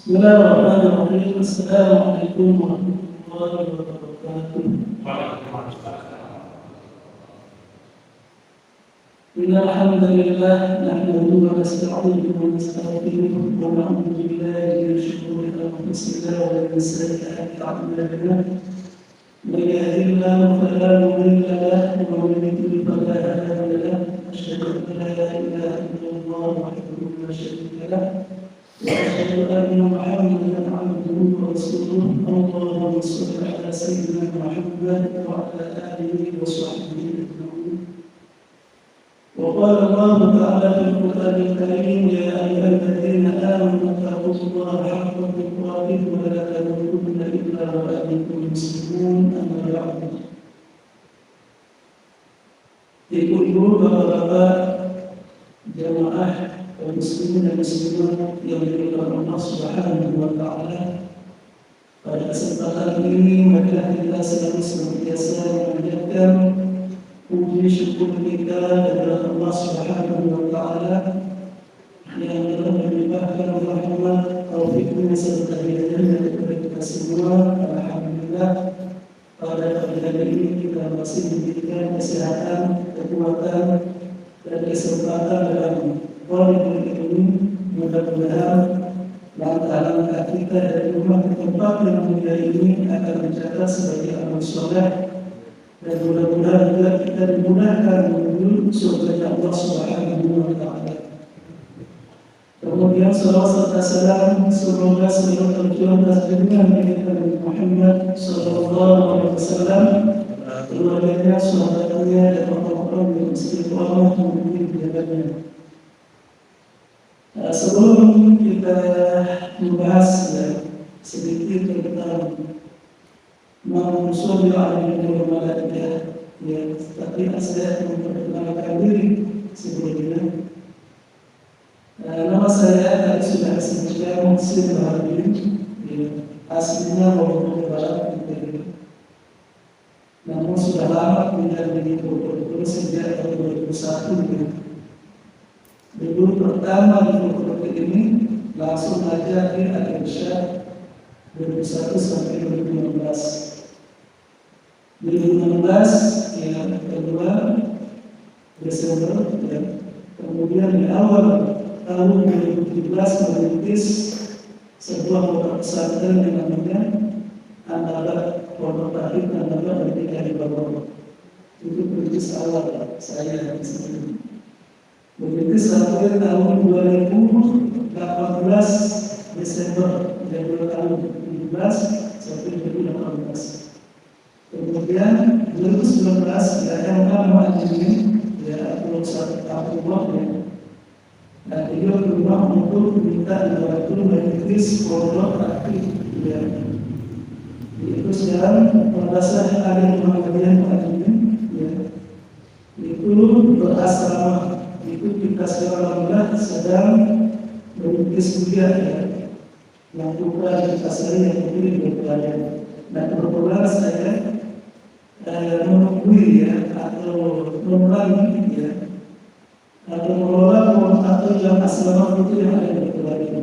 بسم الله الرحمن الرحيم. السلام عليكم ورحمة الله وبركاته. إن الحمد لله نحمده ونستعينه ونستغفره ونعوذ بالله من شرور أنفسنا ومن سيئات أعمالنا. من يهده الله فلا مضل له ومن يضلل فلا هادي له. أشهد أن لا إله إلا الله وحده لا شريك له وأشهد أن محمدا عبده ورسوله. اللهم صل على سيدنا محمد وعلى آله وصحبه أجمعين. وقال الله تعالى في القرآن الكريم: يا أيها الذين آمنوا اتقوا الله حق تقاته ولا تموتن إلا وأنتم مسلمون. أما بعد. Ibu-ibu, bapak-bapak, jamaah kaum muslimin dan muslimat yang dimuliakan Allah Subhanahu wa taala, pada kesempatan ini marilah kita senantiasa memanjatkan puji syukur kita kepada Allah Subhanahu wa taala yang telah melimpahkan rahmat, taufiknya serta hidayahnya kepada kita semua. Alhamdulillah, pada pagi hari ini kita masih diberikan kesehatan, kekuatan dan kesempatan dalam Qur'an ini. Mudah-mudahan langkah-langkah kita dari rumah ke tempat yang mulia ini akan mencatat sebagai amal soleh, dan mudah-mudahan juga kita dimudahkan menuju surga Allah Subhanahu wa taala. Kemudian salawat serta salam semoga seluruh terjual dan junjungan Nabi Muhammad sallallahu alaihi wasallam, keluarganya, sahabatnya, dan orang-orang yang istiqomah mengikuti jalannya. Sebelum kita membahas sedikit tentang Mansur al-Nabi Muhammad, tapi saya memperkenalkan diri sebelumnya. Nama saya tadi sudah disebutkan Muslim Bahari, aslinya Bogor Barat, namun sudah lama tinggal di Bogor sejak tahun 2001. Dulu pertama di Bogor ini langsung aja di Al-Irsyad 2001 sampai 2016. 2016 yang kedua Desember, kemudian di awal tahun 2017 merintis sebuah pondok pesantren yang namanya An-Nabat, Pondok Tahid An-Nabat di Bogor. Itu perintis awal saya di sini. Merintis sampai tahun 2018 Desember dari tahun 2017 sampai 2018. Kemudian 2019 yang Muhajirin Abdul Satu Abdullah, dan beliau berubah untuk minta dibantu merintis pondok aktif. Itu sekarang Madrasah Alim Muhammadiyah Muhajirin, itu berasrama. Itu kita sekarang sedang merintis kuliah yang bukan di pasar yang mungkin berkuliah. Dan kebetulan saya menunggui atau memerangi atau mengelola atau yang asrama itu yang ada di kuliah.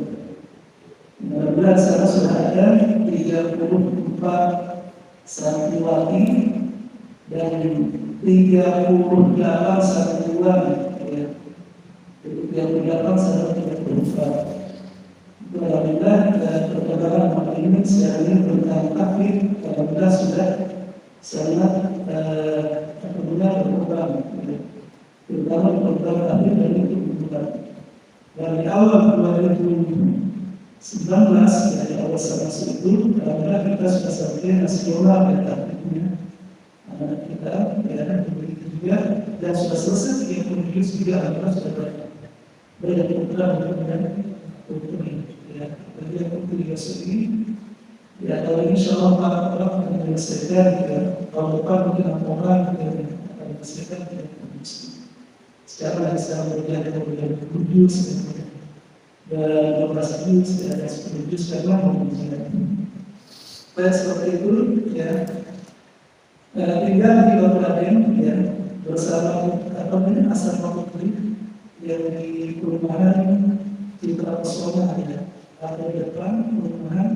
Mudah-mudahan sekarang sudah ada 34 santriwati dan 38 santriwan. Yang berdatang secara tidak berubah. Alhamdulillah, perkembangan hari ini sekarang tentang aktif, alhamdulillah sudah sangat berkembang, terutama program aktif dan itu berkembang. Dari awal 2019, dari awal masuk itu, alhamdulillah kita sudah sampai nasional dan aktifnya. Anak kita, begitu juga, dan sudah selesai 30 juga, alhamdulillah sudah banyak program untuk Liga Seri. Kalau insya Allah para orang akan menyelesaikan, tahun depan mungkin orang akan menyelesaikan. Sekarang bisa berjalan ke Kudus dan 12 Juz dan 10 Juz karena menunjukkan. Seperti itu, tinggal di Bangladesh bersama asal Putri yang di perumahan Citra Pesona atau di depan perumahan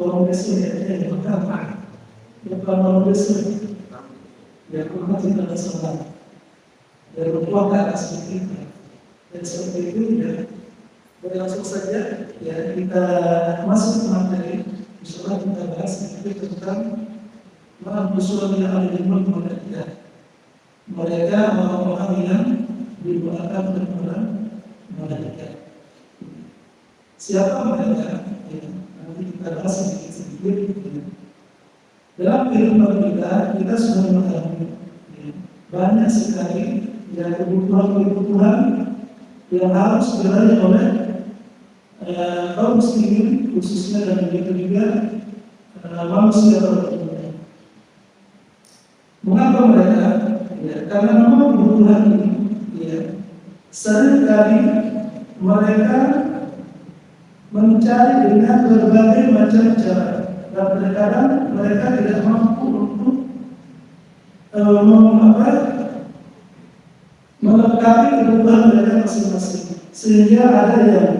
Warung Besu ya, depan Warung Besu ya, rumah kita bersama dari rumah ke atas sedikit dan seperti itu ya, langsung saja ya kita masuk ke materi. Insyaallah kita bahas sedikit tentang Rasulullah yang ada di mereka orang-orang yang dibuatkan oleh orang malaikat. Siapa mereka? Ya, nanti kita bahas sedikit. Ya. Dalam kehidupan kita sudah mengetahui ya, banyak sekali yang kebutuhan yang harus diraih oleh kaum muslimin khususnya, dan begitu juga manusia pada umumnya. Mengapa mereka? Ya, karena memang kebutuhan ini ya, seringkali mereka mencari dengan berbagai macam cara, dan terkadang mereka tidak mampu untuk melengkapi kebutuhan mereka masing-masing, sehingga ada yang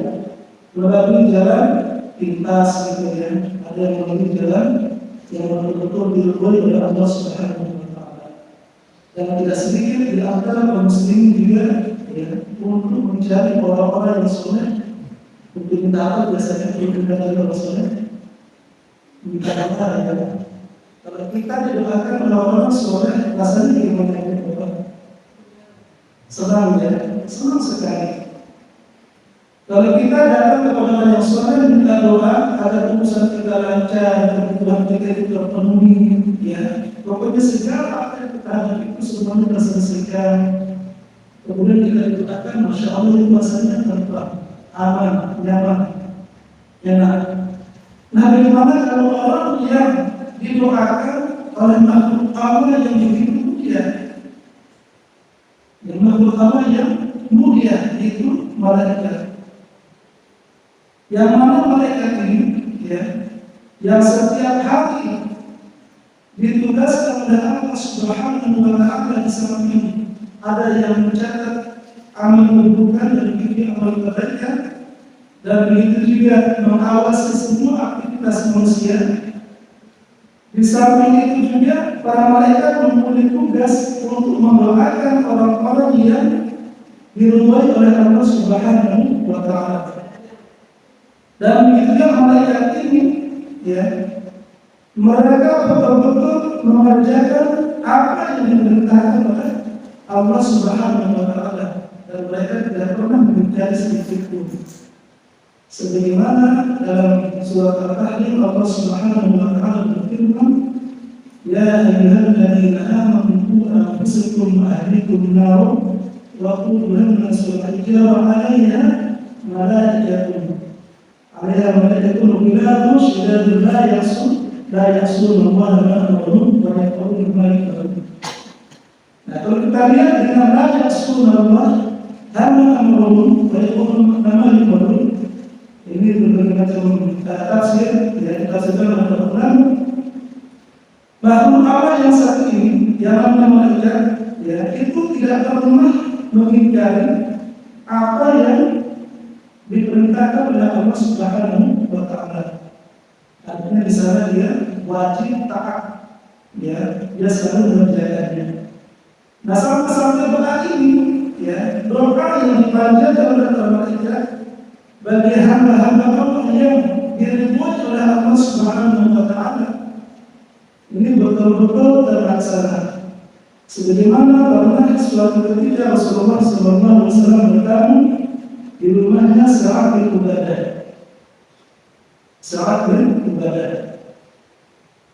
melalui jalan pintas gitu ya, ada yang melalui jalan yang betul-betul diridhoi oleh Allah Subhanahu wa Ta'ala. Dan tidak sedikit di antara kaum muslimin juga ya, untuk mencari orang-orang yang soleh. Untuk minta apa biasanya? Untuk minta dari orang soleh, minta apa ya? Kalau kita didoakan oleh orang soleh, rasanya gimana ya Bapak? Senang ya, senang sekali. Kalau kita datang kepada orang yang soleh minta doa agar urusan kita lancar, kebutuhan kita itu terpenuhi, ya. Pokoknya segala apa yang kita hadapi itu semuanya terselesaikan. Kemudian kita doakan, masya Allah itu rasanya tenang, aman, nyaman, enak. Nah, bagaimana kalau orang yang didoakan oleh makhluk Allah yang begitu mulia, yang makhluk Allah yang mulia itu malaikat. Yang mana malaikat ini ya, yang setiap hari ditugaskan oleh Allah Subhanahu wa Ta'ala di samping ada yang mencatat amal keburukan dan begitu amal kebaikan, dan begitu juga mengawasi semua aktivitas manusia. Di samping itu juga para malaikat mempunyai tugas untuk mendoakan orang-orang yang diridhoi oleh Allah Subhanahu wa Ta'ala. Dan begitu malaikat ini ya, mereka betul-betul mengerjakan apa yang diperintahkan oleh Allah Subhanahu wa Ta'ala, dan mereka tidak pernah mencari sedikit pun. Sebagaimana dalam surat Al-Tahrim Allah Subhanahu wa Ta'ala berfirman, ya ayyuhalladzina amanu qu anfusakum wa ahlikum nar wa quduha an-nas wal hijara 'alayha malaikatun biladun syidadun la ya'sun Allah ma amarahum wa yaqulun ma yaqulun. Nah, kalau kita lihat dengan la ya'sun Allah ma amarahum wa yaqulun ma yaqulun, ini berbagai macam tafsir yang ditafsirkan oleh ulama. Makhluk Allah yang satu ini, yang namanya malaikat, ya, itu tidak pernah mengingkari apa yang diperintahkan oleh Allah Subhanahu wa Ta'ala. Artinya di sana dia wajib taat, ya, dia selalu mengerjakannya. Nah, sampai doa ini, ya, doa yang dipanjatkan oleh malaikat bagi hamba-hamba Allah yang diridhoi oleh Allah Subhanahu wa Ta'ala, ini betul-betul terlaksana. Sebagaimana pernah suatu ketika Rasulullah SAW bertamu di rumahnya saat beribadah.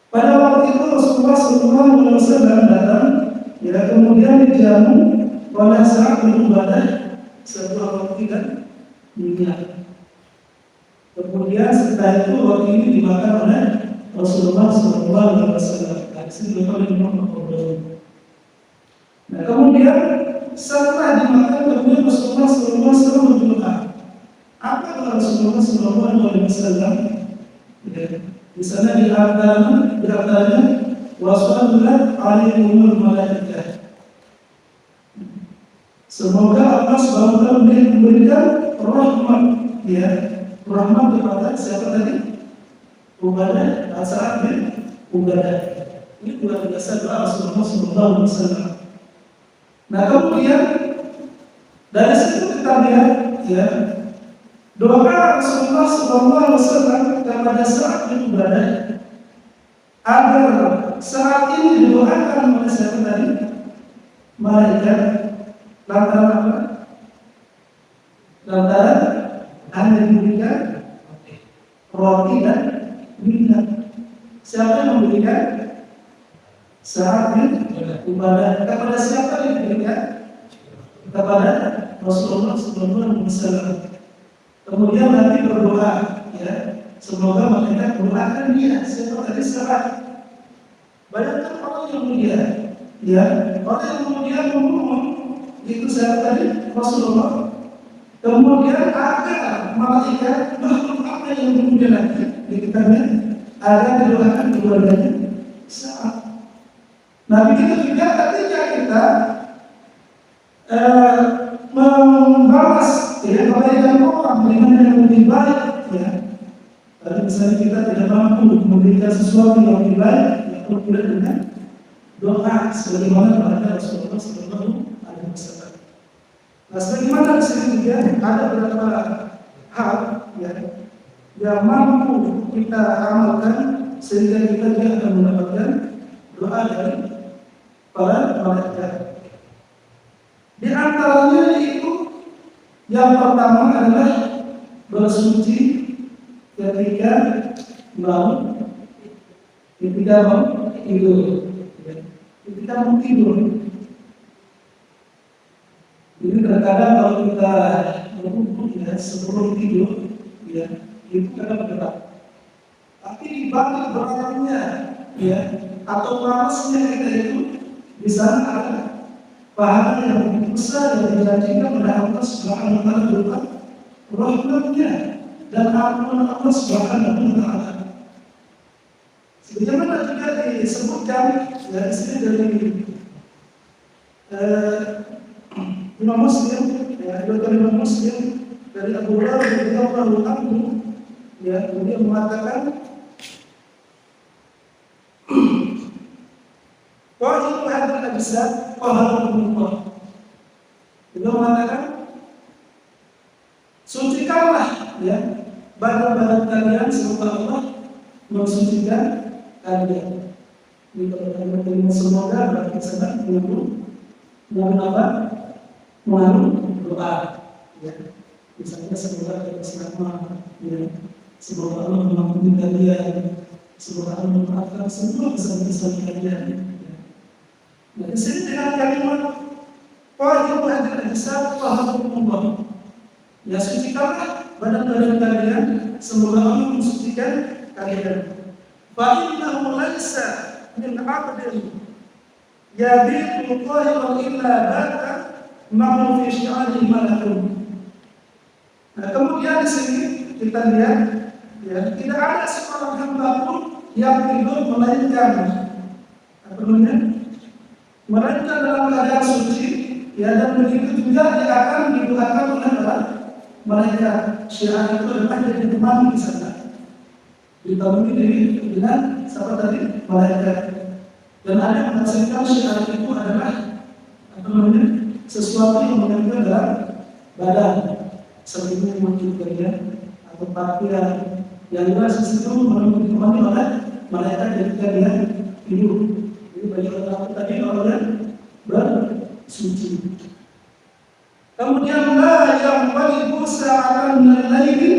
Pada waktu itu Rasulullah SAW datang, ya, kemudian dijamu oleh saat beribadah setelah waktu dan minyak. Kemudian setelah itu roti ini dimakan oleh Rasulullah SAW. Nah, kemudian setelah dimakan, kemudian Rasulullah SAW berdoa. Apa kata Rasulullah SAW? Di sana di antaranya wasallallahu alaihi malaikah. Semoga Allah SWT memberikan rahmat ya Rahman kepada siapa tadi? Ubadah, As'ad bin Ubadah. Ini luar biasa doa Rasulullah SAW. Nah kemudian dari situ kita lihat ya doa Rasulullah SAW kepada Sa'ad bin Ubadah agar saat ini didoakan oleh siapa tadi? Malaikat lantaran apa? Lantaran hanya diberikan roti dan minyak. Siapa yang memberikan? Sa'ad bin Ubadah. Kepada siapa yang diberikan? Kepada Rasulullah SAW. Kemudian Nabi berdoa, ya, semoga malaikat doakan dia. Siapa tadi? Sa'ad. Bayangkan orang yang mulia, ya, orang yang kemudian membunuh itu siapa tadi? Rasulullah. Kemudian agar malaikat makhluk apa yang kemudian lagi dikatakan agar didoakan keluarganya Sa'ad. Nah begitu juga ketika kita membalas ya kebaikan orang dengan yang lebih baik ya. Tapi misalnya kita tidak mampu memberikan sesuatu yang lebih baik, ya perlu dengan doa sebagaimana kepada Rasulullah SAW. Nah sebagaimana di sini juga ada beberapa hal ya yang mampu kita amalkan sehingga kita juga akan mendapatkan doa dari para malaikat. Di antaranya itu yang pertama adalah bersuci ketika mau tidur. Ketika mau tidur. Jadi terkadang kalau kita berkumpul ya sebelum tidur, ya itu kadang berat. Tapi di balik beratnya, ya atau panasnya kita itu di sana ada pahala yang begitu besar yang dijanjikan oleh Allah Subhanahu wa taala berupa rahmatnya dan ampunan Allah Subhanahu wa taala. Sebagaimana juga disebutkan ya di sini dari Imam Muslim, ya diriwayatkan Imam Muslim dari Abu Hurairah radhiyallahu anhu, ya beliau mengatakan Qul hadal absad qaharullah. Beliau mengatakan sucikanlah ya badan-badan kalian semoga Allah mensucikan kalian. Ini kalau semoga berarti sedang mengandung doa ya. Misalnya semoga kita selamat ya. Semoga Allah mengampuni kalian, semoga Allah memaafkan semua kesalahan kalian. Nah, di sini dengan kalimat Qahiru hadil ajsad qaharullah. Ya sucikanlah badan-badan kalian, semoga Allah mensucikan kalian. Fa innahu laisa min 'abdin yabitu qahiran illa bata ma'u fi syi'ari malakun. Nah, kemudian di sini kita lihat ya, tidak ada seorang hamba pun yang tidur melainkan melainkan dalam keadaan suci ya, dan begitu juga dia akan didoakan oleh malaikat. Syiar itu adalah jadi teman di sana, ditemani dengan siapa tadi? Malaikat. Dan ada yang menafsirkan syiar itu adalah sesuatu yang menempel dalam badan, seperti mungkin bagian atau pakaian yang jelas itu ditemani oleh malaikat ketika dia tidur. Jadi bagi orang tadi orang bersuci. Kemudian la yang wajib sa'atan al-laili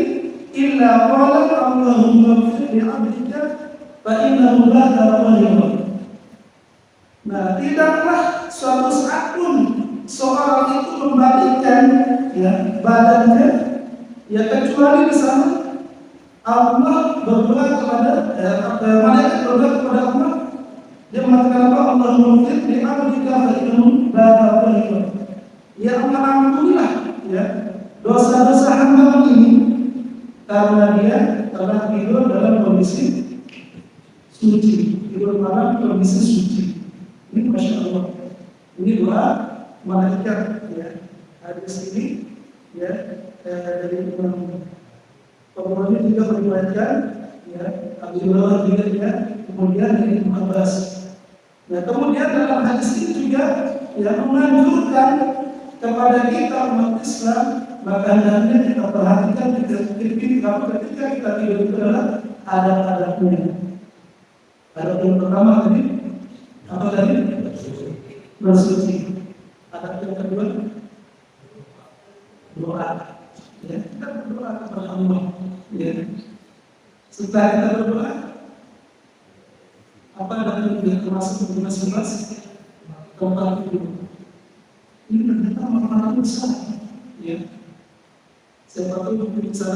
illa qala Allahumma ighfir li 'abdika fa innahu la tawalla. Nah, tidaklah suatu saat pun seorang itu membalikkan ya badannya ya kecuali di sana Allah berdoa kepada malaikat berdoa kepada Allah. Dia mengatakan apa? Allahumma ighfir li 'abdika fa innahu la tawalla. Ya Allah ampunilah ya dosa-dosa hamba ini karena dia telah tidur dalam kondisi suci, tidur malam kondisi suci. Ini Masya Allah. Ini doa malaikat ya. Hadis ini ya dari Imam Tabrani juga meriwayatkan, ya Abu Hurairah juga ya, kemudian dari Ibnu Abbas. Nah kemudian dalam hadis ini juga yang menganjurkan kepada kita umat Islam, maka hendaknya kita perhatikan ketika kita tidur itu adalah adab-adabnya. Adab yang pertama tadi apa tadi? Bersuci. Adab yang kedua doa. Ya, kita berdoa kepada Allah. Ya. Setelah kita berdoa, apa yang tidak termasuk tugas-tugas tempat tidur. Ini ternyata manfaat besar. Ya. Siapa tahu mungkin bisa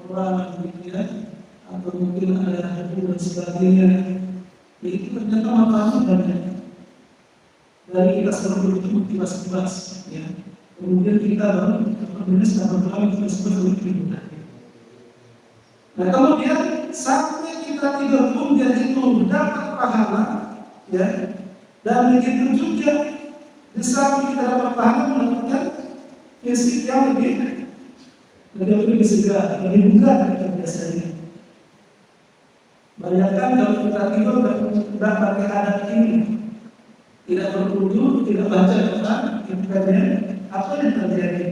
orang ya, atau mungkin ada hadir dan sebagainya. Itu ternyata manfaatnya banyak. Dari kita selalu bermotivasi, ya. Kemudian kita baru sedang berdoa kita seperti itu. Nah kemudian sampai kita tidur pun dia itu dapat pahala, ya. Dan begitu juga di samping kita dapat pahala melakukan fisik yang lebih segera, lebih mudah dari biasanya. Bayangkan kalau kita tidur tidak pakai adat ini, tidak berwudu, tidak baca Quran, ibadahnya, apa yang terjadi?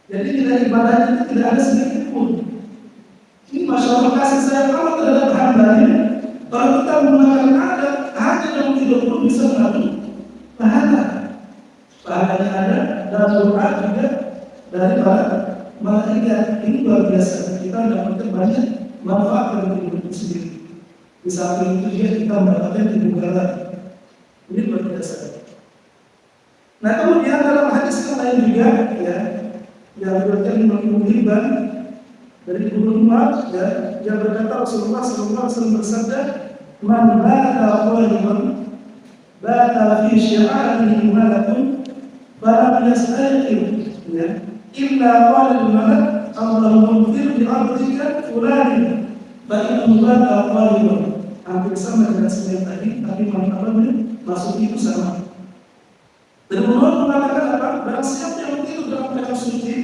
Jadi nilai ibadah itu tidak ada sedikit pun. Ini Masya Allah kasih sayang Allah terhadap hambanya. Kalau kita menggunakan adat, hanya dalam tidur pun bisa mengandung pahala. Pahalanya ada dalam doa juga dari para malaikat. Ini luar biasa. Kita mendapatkan banyak manfaat dari tidur itu sendiri. Di samping itu juga kita mendapatkan kebugaran. Ini luar biasa. Nah kemudian dalam hadis yang lain juga, ya, yang diriwayatkan Imam Hibban dari Ibnu Umar, ya, yang berkata Rasulullah SAW bersabda, "Man bata qaliman, bata fi syi'arihi malakun, falam yastaqim, ya, illa qala al-malak, Allahumma ighfir li 'abdika fulan, fa innahu bata qaliman." Hampir sama dengan yang tadi, tapi maknanya maksud itu sama. Dan Rasulullah mengatakan apa? Barang siapa yang tidur dalam keadaan suci,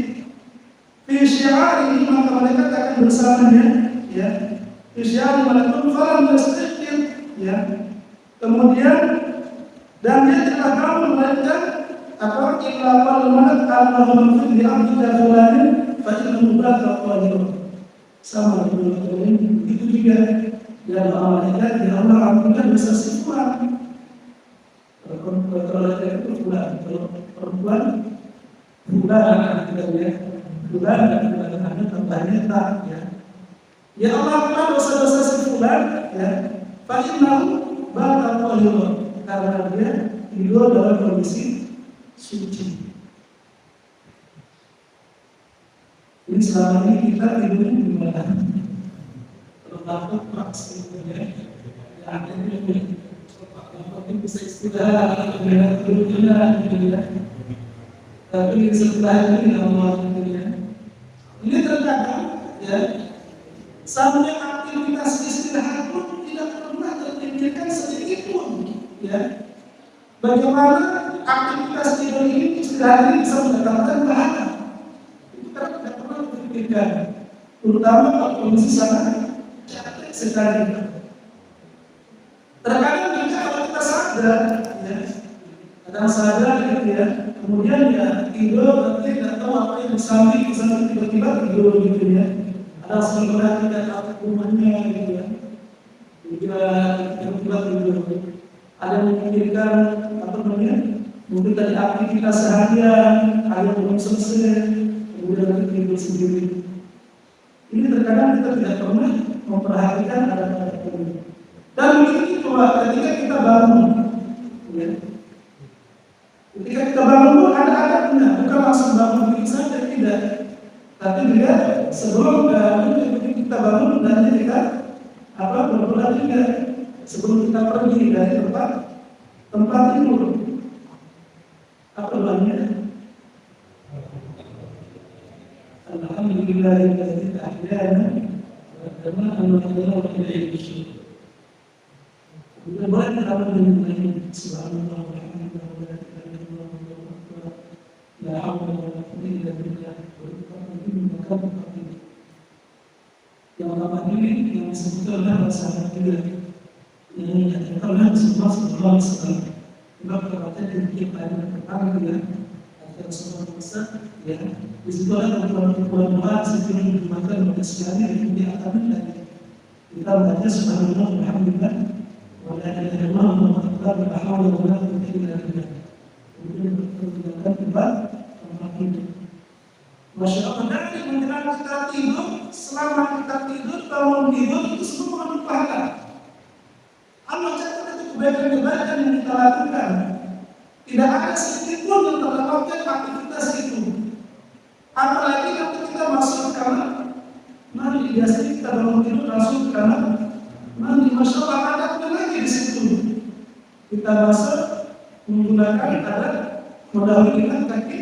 fi syi'arihi, maka malaikat akan bersamanya, ya. Fi syi'arihi malakun falam yastaqim, ya. Kemudian dan dia tidak tahu melainkan apa? Illa qala malak Allahumma ighfir li 'abdika fulanin fa innahu bata qaliman. Sama dengan ini, itu juga yang malaikat ya Allah ampunkan dosa si fulan. Kalau laki-laki itu fulan, kalau perempuan fulan artinya fulan dan hanya tambahnya tak, ya. Ya Allah ampunkan dosa-dosa si fulan, ya. Fa innahu bata qaliman, karena dia tidur dalam kondisi suci. Ini selama ini kita tidurnya di mana? Terlalu maksudnya, yang ini yang bisa istirahat dengan tidurnya, gitu ya. Tapi setelah ini Allah, gitu ya. Ini terkadang, ya, sampai aktivitas istirahat pun tidak pernah terpikirkan sedikit pun, ya. Bagaimana aktivitas tidur ini istirahat ini bisa mendatangkan pahala? Tidak pernah terpikirkan, terutama kalau kondisi sangat capek sekali. Terkadang juga kalau kita sadar, ya, kadang sadar gitu ya, kemudian ya tidur nanti tidak tahu apa yang bersambi tiba-tiba tidur gitu ya. Ada sebenarnya tidak tahu rumahnya gitu ya, tiba-tiba tidur. Ada yang memikirkan apa namanya, mungkin dari aktivitas seharian, ada yang belum selesai, kemudian nanti tidur sendiri. Ini terkadang kita tidak pernah memperhatikan ada ini. Dan begitu juga ketika kita bangun, ya. Ketika kita bangun pun ada adabnya, bukan langsung bangun begitu saja, tidak. Tapi juga sebelum kita bangun dan kita berdoa juga sebelum kita pergi dari tempat tidur. Apa doanya? Alhamdulillahilladzi ahyana wa amatana wa ilayhi nusyur. Boleh kita menyanyikan subhanallah walhamdulillah wa la ilaha illallah wallahu akbar La haula wala quwwata illa billah. Yang pertama ini yang disebutkan adalah sahabat kita. Ini adalah Rasulullah sallallahu alaihi wasallam. Sebab perkataan yang kita pertama dia adalah Rasulullah besar ya. Di situ ada perbuatan doa sebelum dimakan oleh sekali yang dia akan lagi. Kita baca subhanallah walhamdulillah wa la ilaha illallah wallahu akbar la haula wala quwwata illa billah. Kemudian kita tiba itu. Masya Allah, dari menjelang kita tidur, selama kita tidur, bangun tidur, itu semua mengandung pahala. Allah catat itu kebaikan-kebaikan yang kita lakukan. Tidak ada sedikit pun yang terlewatkan aktivitas itu. Apalagi nanti kita masuk ke kamar, mandi biasanya kita bangun tidur langsung ke kamar, mandi. Masya Allah, ada lagi di situ. Kita masuk menggunakan adat mendahulukan kaki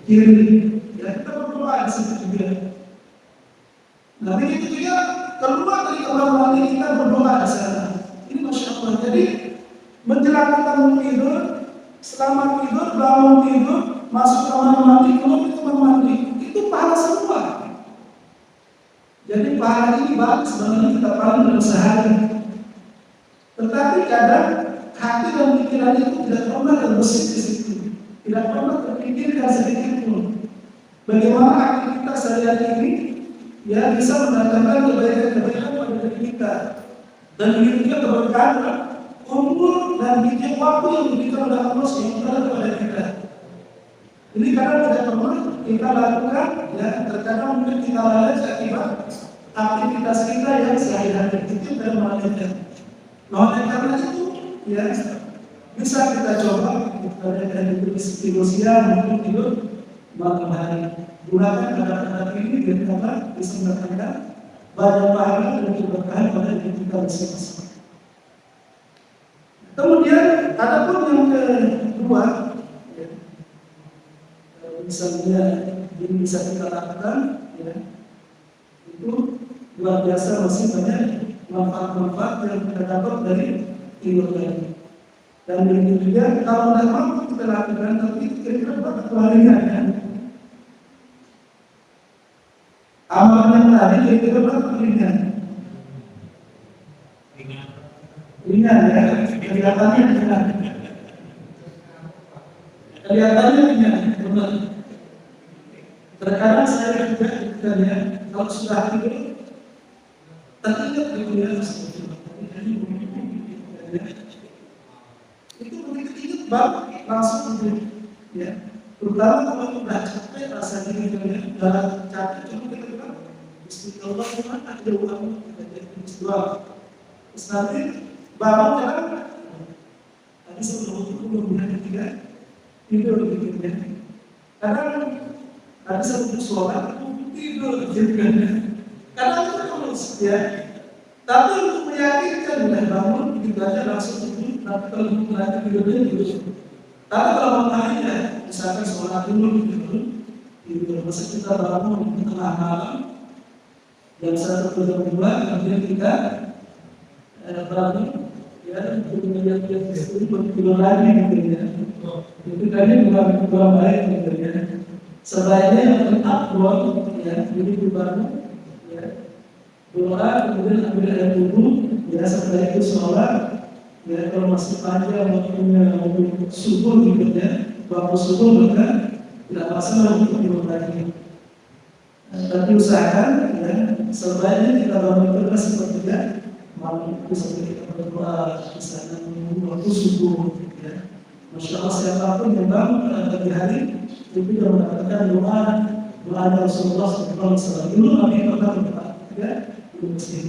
kiri. Ya, kita berdoa di situ juga. Nah, begitu juga keluar dari kamar mandi kita berdoa di sana. Ini Masya Allah. Jadi menjelang kita mau tidur, selama tidur, bangun tidur, masuk kamar mandi, keluar dari kamar mandi, itu pahala semua. Jadi pahala ini bagus sebenarnya kita paling dalam sehari. Tetapi kadang hati dan pikiran itu tidak pernah terbesit di situ, tidak pernah terpikirkan sedikit pun. Bagaimana aktivitas sehari-hari ini ya bisa mendatangkan kebaikan-kebaikan pada diri kita, dan begitu juga keberkahan umur dan bikin waktu yang diberikan oleh Allah SWT kepada kita. Ini karena tidak pernah kita lakukan, ya terkadang mungkin kita lalai akibat aktivitas kita yang sehari-hari itu dalam mengajarkan. Nah, oleh karena itu, ya bisa kita coba kita tidur siang, mungkin tidur malam hari. Gunakan adat-adat ini biar kita bisa mendapatkan banyak pahala dan keberkahan pada diri kita masing-masing. Kemudian ada pun yang kedua, ya, misalnya ini bisa kita lakukan, ya, itu luar biasa, masih banyak manfaat-manfaat yang kita dapat dari tidur tadi. Dan begitu juga kalau tidak mampu kita lakukan, tapi kira-kira berapa kelahiran kan? Amalan yang tadi kira-kira berapa kelahiran? Ringan ya, kelihatannya ringan. Kelihatannya ringan, benar. Terkadang saya juga ya, kalau sudah tidur, teringat gitu ya, itu begitu ingat banget langsung tidur, ya. Terutama kalau sudah capek rasanya gitu ya, sudah capek cuma kita bilang Bismillah, ada uang, ada Bismillah. Terus nanti bangun jalan, tadi sebelum belum ketiga tidur gitu ya. Kadang tadi sebelum sholat tidur gitu kan. Kadang itu terus ya. Tapi untuk meyakinkan mulai bangun kita aja langsung tidur. Tapi kalau lagi tidurnya tidur. Tapi kalau makanya misalkan sholat dulu tidur. Masa kita bangun di tengah malam jam 1 jam 2, kemudian kita bangun ya untuk melihat itu tidur lagi gitu ya. Itu tadi bukan baik gitu ya. Sebaiknya yang tetap buat ya jadi bangun ya doa, kemudian ambil air wudhu ya, setelah itu sholat ya. Kalau masih panjang waktunya subuh gitu ya, waktu subuh maka tidak masalah untuk tidur lagi. Tapi usahakan ya sebaiknya kita bangun terus sepertiga malam itu sampai kita berdoa di sana menunggu waktu subuh ya. Masya Allah, siapapun yang bangun pada pagi hari itu sudah mendapatkan doa Rasulullah SAW. Dulu Nabi pernah berdoa ya,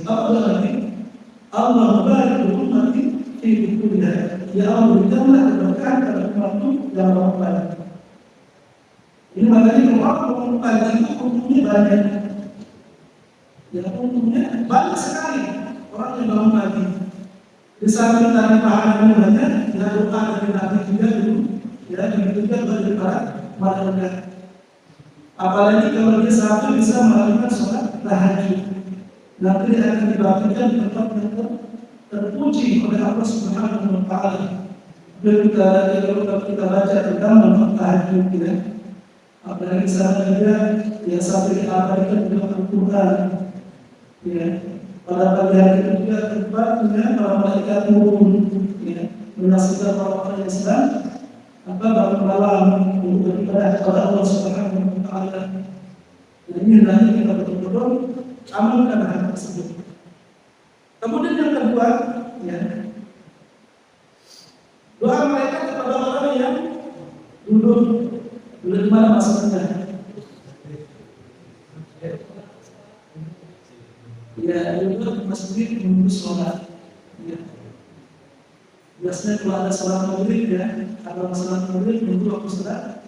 apa lagi? Allah barik ummati fi kulliha. Ya Allah, berikanlah keberkahan pada umatku yang bangun. Ini makanya kalau bangun pagi itu untungnya banyak. Ya untungnya banyak sekali orang yang bangun pagi. Di samping tadi pahalanya banyak, ya doa dari Nabi juga dulu, ya begitu juga dari para malaikat. Apalagi kalau dia satu bisa melakukan sholat tahajud, nanti akan dibaktikan di tempat yang terpuji oleh Allah Subhanahu Wa Taala. Kalau kita baca tentang manfaat tahajud, ya, Apalagi sana juga yang sampai diabadikan dalam Al-Quran. Ya, pada pagi hari itu juga tempatnya para malaikat turun, ya, menyaksikan orang-orang yang sedang bangun malam untuk beribadah kepada Allah Subhanahu Wa Taala. Dan ini hendaknya kita betul-betul amalkan hal tersebut. Kemudian yang kedua, ya, doa mereka kepada orang yang duduk di mana maksudnya? Ya, duduk di masjid menunggu sholat. Ya. Biasanya kalau ada sholat maghrib, ya, kalau sholat maghrib menunggu waktu sholat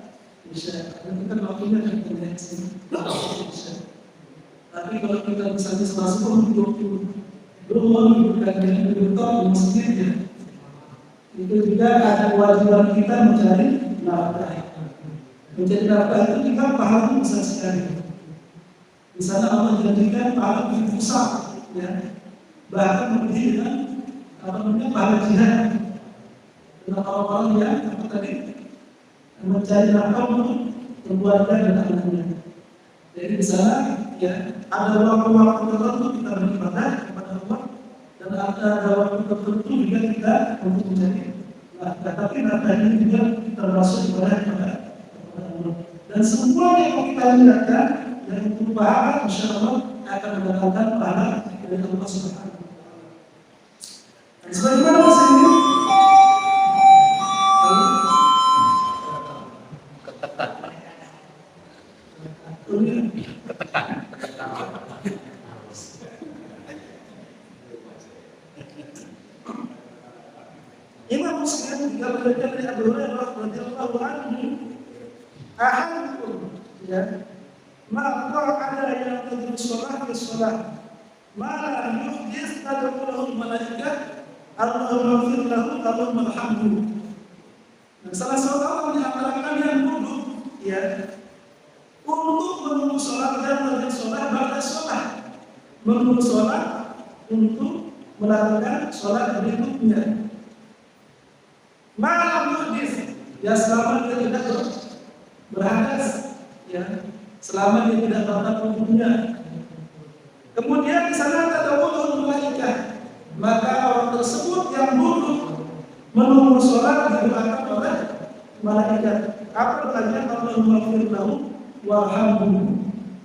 isya. Dan kita waktunya kan tidak sini. Tapi kalau kita misalnya sholat subuh dulu bukan dengan berdoa di masjid, ya, itu juga ada kewajiban kita mencari nafkah. Mencari nafkah itu kita paham besar sekali. Di sana Allah janjikan pahala yang besar, ya, bahkan lebih dengan pahala jihad. Dengan orang-orang yang mencari nafkah untuk keluarga dan anaknya. Jadi di sana, ya, ada waktu-waktu tertentu kita beribadah kepada Allah, dan ada waktu tertentu juga kita untuk mencari nafkah. Tapi nafkah ini juga termasuk ibadah kepada Allah. Dan semua yang kita lihatkan yang berupa insya Allah akan mendapatkan pahala dari Allah Subhanahu Wa Taala. Sebagaimana masih ini, Imam Muslim juga belajar dari Abu Hurairah radhiyallahu anhu, ahadukum, ya, maka ada yang terjadi sholat ke sholat, malah yuhdis tadullahu malaikat, Allahumma fir lahu, Allahumma alhamdu. Dan salah seorang di antara kalian duduk, ya, untuk menunggu sholat dan melakukan sholat pada sholat, menunggu sholat untuk melakukan sholat berikutnya. Malah yuhdis, ya, selama dia tidak berhadas, ya, selama dia tidak pernah tubuhnya. Kemudian di sana ada ulul malaikat, maka orang tersebut yang duduk menunggu sholat didoakan oleh malaikat. Apa doanya? Allahumma ighfir lahu warhamhu.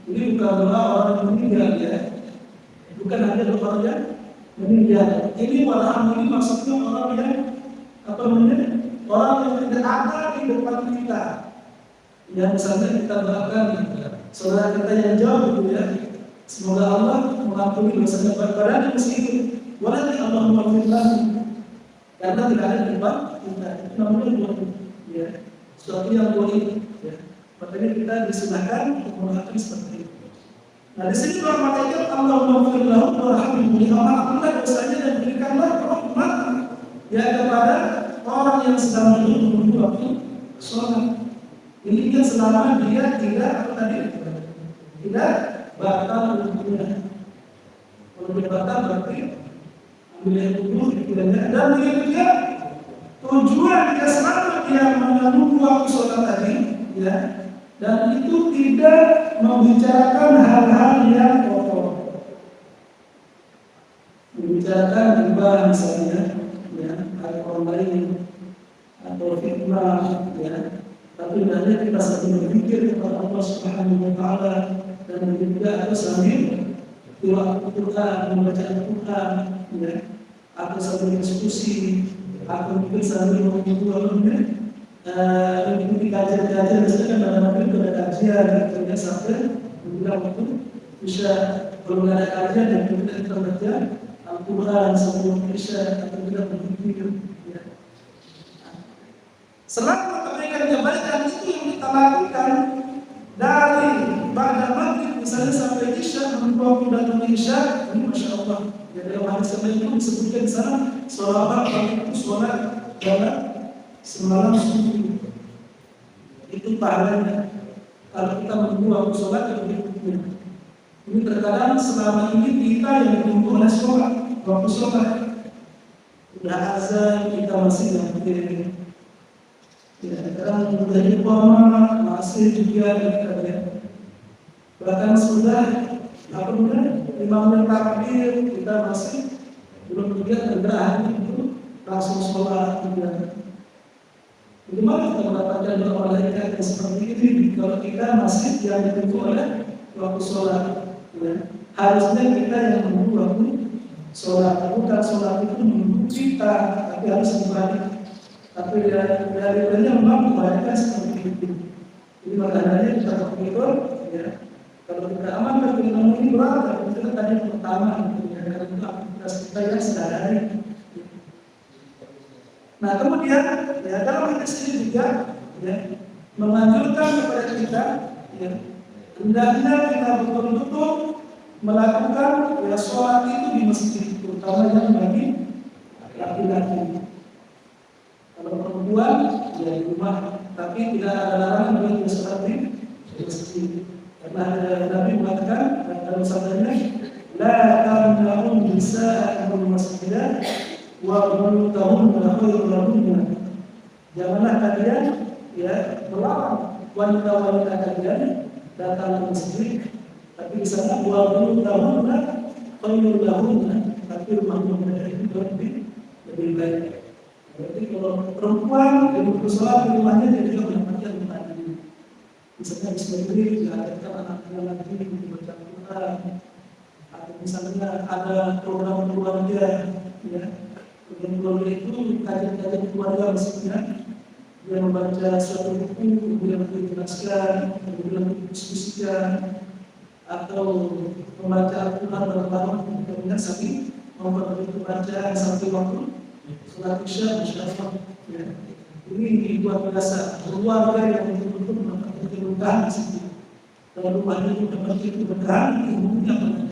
Ini bukan doa orang yang meninggal, ya, bukan hanya doa orang yang meninggal. Ini warhamhu ini maksudnya orang yang orang yang tidak ada di depan kita. Ya, misalnya kita doakan saudara kita yang jauh, gitu, ya, semoga Allah mengampuni dosa kepada meskipun walaupun Allah mengampunilah, karena tidak ada di depan kita. Itu namanya doa, ya, sesuatu yang boleh, ya. Makanya kita disunahkan untuk melakukan seperti itu. Nah, di sini doa malaikat Allahumma ighfir lahu warhamhu, ampunilah dosanya dan berikanlah rahmat, ya, kepada orang yang sedang menunggu waktu sholat. Ini kan selama dia tidak batal wudhunya. Kalau dia batal berarti ambil wudhu dikiranya. Dan begitu juga tujuan dia selalu dia menunggu waktu sholat tadi, ya, dan itu tidak membicarakan hal-hal yang kotor, membicarakan riba misalnya, ya, atau orang lain atau fitnah, ya. Tapi hendaknya kita sambil berpikir kepada Allah Subhanahu Wa Taala, dan juga harus sambil tilawah Al-Quran, membaca Al-Quran, ya, atau sambil diskusi, atau mungkin sambil mengikuti kajian-kajian. Misalkan dalam negeri ada kajian, ya, sampai juga waktu bisa belum ada kajian dan kita baca Al-Quran sebelum Isya atau kita berpikir, ya. Selama kebaikan itu yang kita lakukan dari pada maghrib misalnya sampai Isya, menunggu datang Isya, ini Masya Allah. Ya, dalam hadis yang itu disebutkan di sana, sholat itu sholat dalam semalam sunyi. Itu pahalanya. Kalau kita menunggu waktu sholat yang berikutnya. Ini terkadang selama ini kita yang menunggu oleh sholat, waktu sholat udah azan kita masih nggak. Ya, sekarang udah iqamah, masih juga ya. Bahkan sudah 5 menit takbir kita masih belum juga tergerak itu langsung sholat juga. Bagaimana kita mendapatkan doa malaikat yang seperti ini kalau kita masih yang ditunggu oleh waktu sholat? Ya. Harusnya kita yang menunggu waktu sholat, bukan sholat itu menunggu kita, tapi harus dibalik. Tapi dari memang kebanyakan seperti itu. Jadi makanya kita berpikir, ya, kalau kita amankan dengan ini berat, itu tadi yang pertama, ya, karena itu aktivitas kita yang sehari-hari. Nah kemudian, ya dalam hadis ini juga, ya, menganjurkan kepada kita, ya, hendaknya kita betul-betul melakukan ya sholat itu di masjid, terutama yang bagi laki-laki. Kalau perempuan ya di rumah, tapi tidak ada larangan bagi sholat di masjid. Karena Nabi mengatakan dalam sabdanya, la tamna'un nisa'akum masjidah wa buyutahunna khairun lahunna. Janganlah kalian ya melarang wanita-wanita kalian datang ke masjid, tapi di sana wa buyutahunna khairun lahunna, tapi rumah mereka itu lebih baik. Berarti kalau perempuan yang bersolat di rumahnya dia juga mendapatkan tempat ini. Misalnya bismillah, diajarkan anak-anak lagi membaca Quran, atau misalnya ada program keluarga, ya. Program keluarga itu kajian-kajian keluarga maksudnya, dia membaca suatu buku, kemudian dijelaskan, kemudian didiskusikan, atau membaca Al-Quran berapa kemudian sampai memperbaiki bacaan sampai waktu sholat isya, insyaallah. Ya. Ini luar biasa, keluarga yang betul-betul mendapatkan keberkahan di situ. Dan rumahnya juga dapat keberkahan, ibunya banyak.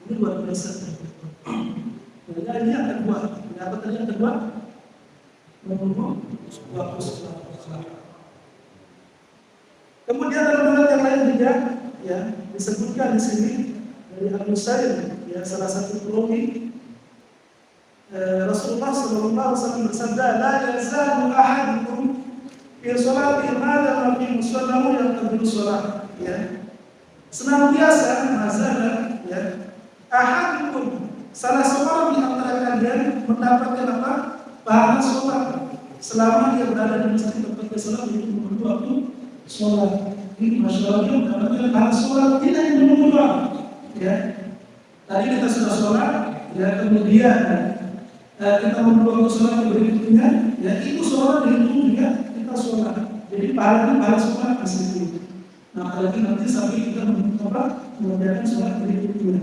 Ini luar biasa. Nah, ini yang kedua. Apa tadi yang kedua? Menunggu waktu sholat. Kemudian dalam riwayat yang lain juga, ya disebutkan di sini dari Abu Sa'id, ya salah satu perawi. Rasulullah SAW bersabda, la yazalu ahadukum fi sholati ma lam yusallimu yang tadulu sholat. Ya. Senantiasa mazala, ya, ahadukum, salah seorang di antara kalian mendapatkan apa? Pahala sholat selama dia berada di masjid tempat sholat itu menunggu waktu sholat. Ini masyaallah dia mendapatkan pahala sholat tidak yang menunggu doang. Ya. Tadi kita sudah sholat, ya kemudian kita menunggu sholat berikutnya, ya itu sholat dihitung juga kita sholat. Jadi pahala sholat masih itu. Nah, apalagi nanti sampai kita mengerjakan sholat berikutnya.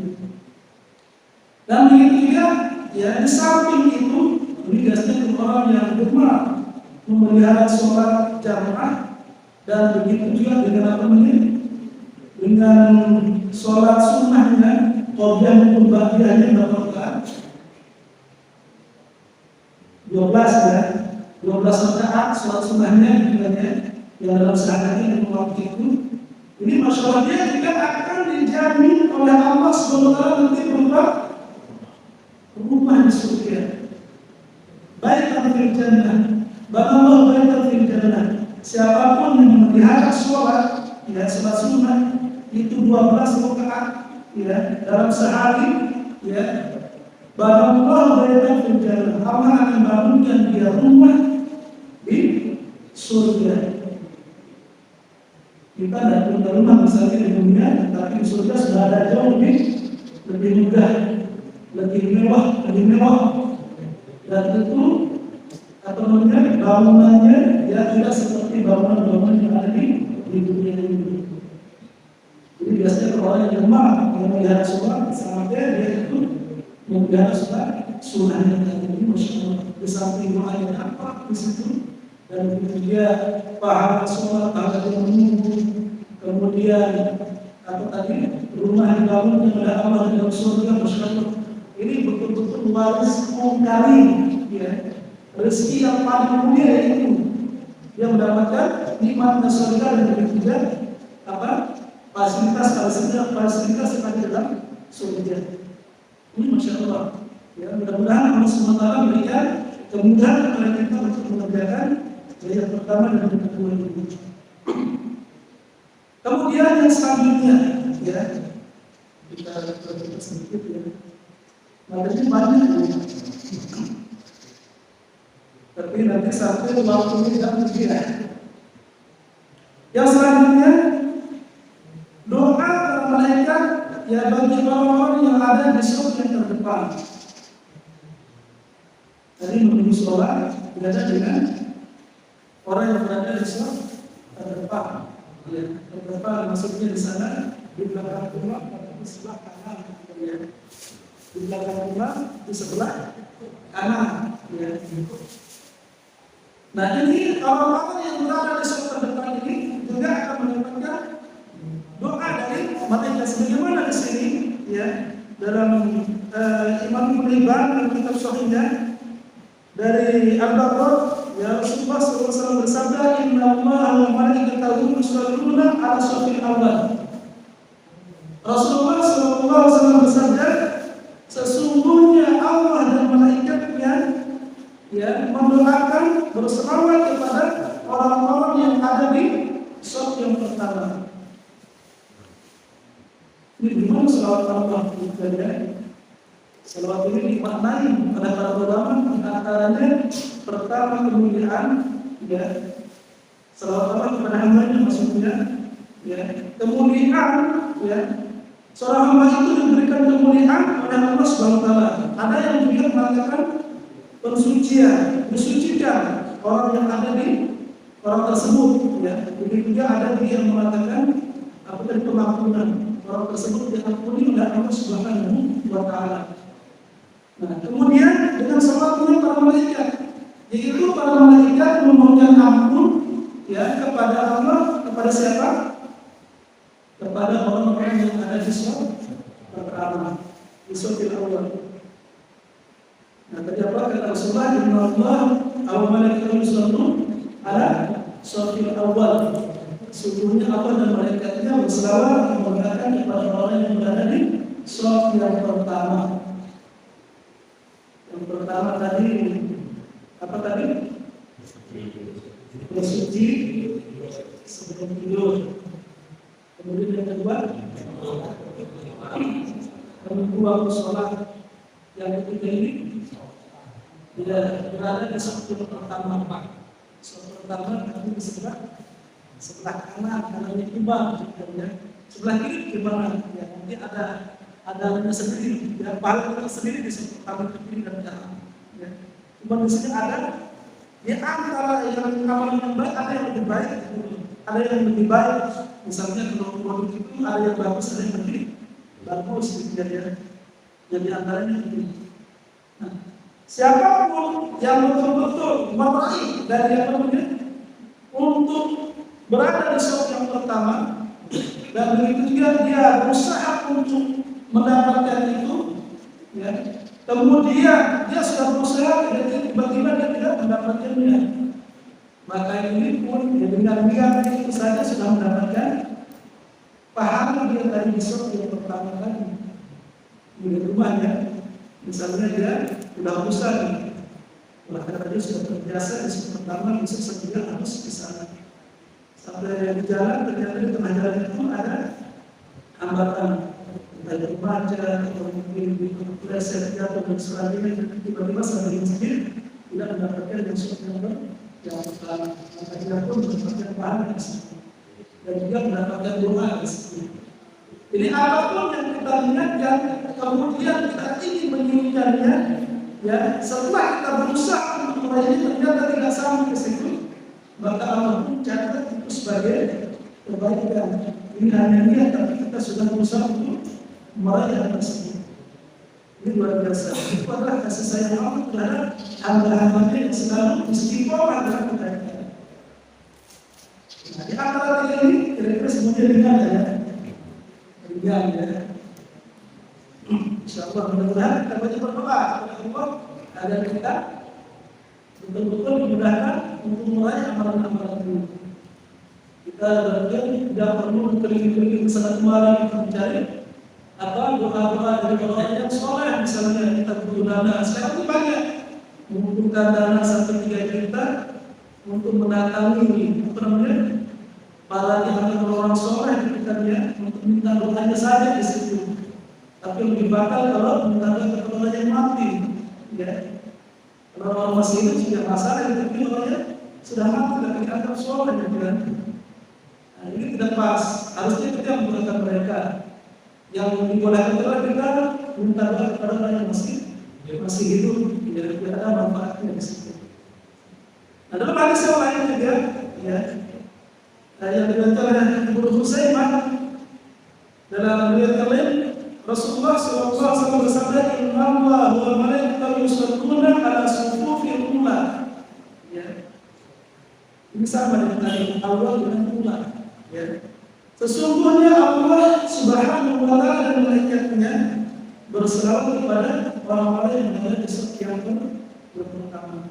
Dan begitu juga, ya di samping itu, ini biasanya orang yang gemar memelihara sholat jamaah, dan begitu juga dengan apa namanya, dengan sholat sunnahnya, qobliyah maupun ba'diyahnya berapa rakaat? 12 ya, 12 rakaat sholat sunnahnya yang dalam sehari yang waktu itu. Ini masyaallah dia juga akan dijamin oleh Allah SWT nanti berupa rumah di surga. Baitan fil jannah, Allah baitan fil jannah. Siapapun yang memelihara sholat, ya sholat sunnah itu 12 rakaat, ya dalam sehari, ya. Barakallahu baitan fil jannah. Allah akan bangunkan dia rumah di surga. Kita tidak punya rumah misalnya di dunia, tapi di surga sudah ada jauh lebih mudah, lebih mewah. Dan itu apa namanya bangunannya ya tidak seperti bangunan-bangunan yang ada di dunia ini. Jadi biasanya kalau orang yang gemar yang melihat sholat sampai dia itu memelihara sholat sunnahnya tadi ini, masyaallah. Di samping doanya apa di situ, dan kemudian pahala sholat, pahala yang menunggu, kemudian apa tadi rumah dibangun oleh Allah dalam surga, masyaallah. Ini betul-betul waris kali, ya rezeki yang paling mulia itu dia mendapatkan nikmat surga dan juga apa fasilitas yang ada dalam surga. Ini masyaallah. Ya, mudah-mudahan Allah SWT memberikan kemudahan kepada kita untuk mengerjakan yang pertama dan yang kedua ini. kemudian yang selanjutnya, ya kita sedikit ya. Materi banyak ya. Tapi nanti sampai waktunya tidak begini ya. Yang selanjutnya doa para malaikat ya bagi orang-orang yang ada di saf yang terdepan. Tadi menuju sholat berada dengan orang yang berada di saf terdepan. Ya, terdepan maksudnya di sana di belakang rumah atau di sebelah kanan. Ya. Di belakang rumah di sebelah kanan. Ya. Nah ini orang-orang yang berada di saf terdepan ini juga akan mendapatkan doa dari malaikat sebagaimana di sini ya dalam Imam Ibnu Hibban dalam kitab Sahihnya dari Al-Baqarah ya Rasulullah SAW bersabda inna Allah wa malaikatahu yusholluna ala shafil awwal. Rasulullah SAW bersabda sesungguhnya Allah dan malaikatnya ya mendoakan berselawat kepada orang-orang yang ada di shaf yang pertama. Ini dimana selawat Allah ya? Selawat ini dimaknai oleh para ulama antaranya pertama kemuliaan ya selawat Allah kepada hamba-Nya maksudnya ya kemuliaan ya seorang hamba itu diberikan kemuliaan oleh Allah Subhanahu wa taala. Ada yang juga mengatakan pensucian, mensucikan orang yang ada di orang tersebut ya. Begitu juga ada yang mengatakan apa tadi pengampunan orang tersebut diampuni oleh Allah Subhanahu wa taala. Nah, kemudian dengan salawatnya para malaikat, yaitu para malaikat memohonkan ampun ya kepada Allah, kepada siapa? Kepada orang-orang yang ada di shaf pertama, di shafil awal. Nah, tadi apa kata Rasulullah? Inna Allah wa malaikatahu yusholluna ala shafil awal. Sesungguhnya Allah dan malaikatnya berselawat mengucapkan kepada orang yang berada di shaf yang pertama. Yang pertama tadi apa tadi? Bersuci sebelum tidur. Kemudian yang kedua menunggu waktu sholat. Yang ketiga ini tidak berada di shaf pertama. Shaf pertama tapi di sebelah kanannya imam ya. Sebelah kiri gimana ya nanti ada sendiri ya paling sendiri di sebelah kiri dan kanan ya. Cuma di sini ada di antara yang amal yang baik ada yang lebih baik ada yang lebih baik misalnya kalau produk itu ada yang bagus ada yang lebih bagus gitu ya. Jadi antaranya ini. Nah, siapapun yang betul-betul meraih dari apa namanya untuk berada di shaf yang pertama dan begitu juga dia berusaha untuk mendapatkan itu ya. Kemudian dia sudah berusaha tiba-tiba dia tidak mendapatkannya. Maka ini pun ya dengan itu saja sudah mendapatkan pahala dia tadi di shaf yang pertama kali. Di rumahnya misalnya dia sudah berusaha maka tadi sudah terbiasa di shaf pertama bisa segera harus di sana. Sampai di jalan ternyata di tengah jalan itu ada hambatan entah itu macet atau mungkin pleset jatuh dan sebagainya tiba-tiba sampai di masjid tidak mendapatkan yang yang pertama maka dia pun mendapatkan pahala di situ dan juga mendapatkan doa di situ. Jadi apapun yang kita niatkan kemudian kita ingin menginginkannya ya setelah kita berusaha untuk meraihnya ternyata tidak sampai ke situ maka Allah pun catat itu sebagai kebaikan. Ini hanya niat tapi kita sudah berusaha untuk meraih hal tersebut. Ini luar biasa. Itu adalah kasih sayang Allah terhadap hamba-hambanya yang selalu istiqomah dalam kebaikan. Nah, di antara tiga ini kira-kira semuanya ringan ya. Ringan ya. Insyaallah mudah-mudahan kita banyak berdoa kepada Allah agar kita betul-betul dimudahkan untuk meraih amalan-amalan ini. Kita berarti tidak perlu keliling-keliling sana kemari untuk mencari apa doa-doa dari orang yang soleh misalnya kita butuh dana. Sekarang itu banyak membutuhkan dana sampai 3 juta untuk mendatangi apa namanya para di hadapan orang soleh ketika dia untuk minta doanya saja di situ. Tapi lebih bakal kalau minta doa kepada orang yang mati, ya. Kalau orang masih hidup tidak masalah, tapi orangnya sudah mati dan dianggap soleh, kan? Nah, ini tidak pas. Harusnya kita menggunakan mereka. Yang dibolehkan adalah kita minta doa kepada orang yang masih hidup, tidak ada manfaatnya di situ. Nah, dalam hadis yang lain juga, ya, yang diriwayatkan oleh Ibnu Huzaimah dalam riwayat yang lain, Rasulullah SAW bersabda, Inna Allah wa malaikatahu yusholluna ala sufufil ula. Ya, ini sama dengan tadi awal dengan ula. Ya, sesungguhnya Allah Subhanahu wa Ta'ala dan malaikatnya berselawat kepada orang-orang yang berada di saf yang pertama.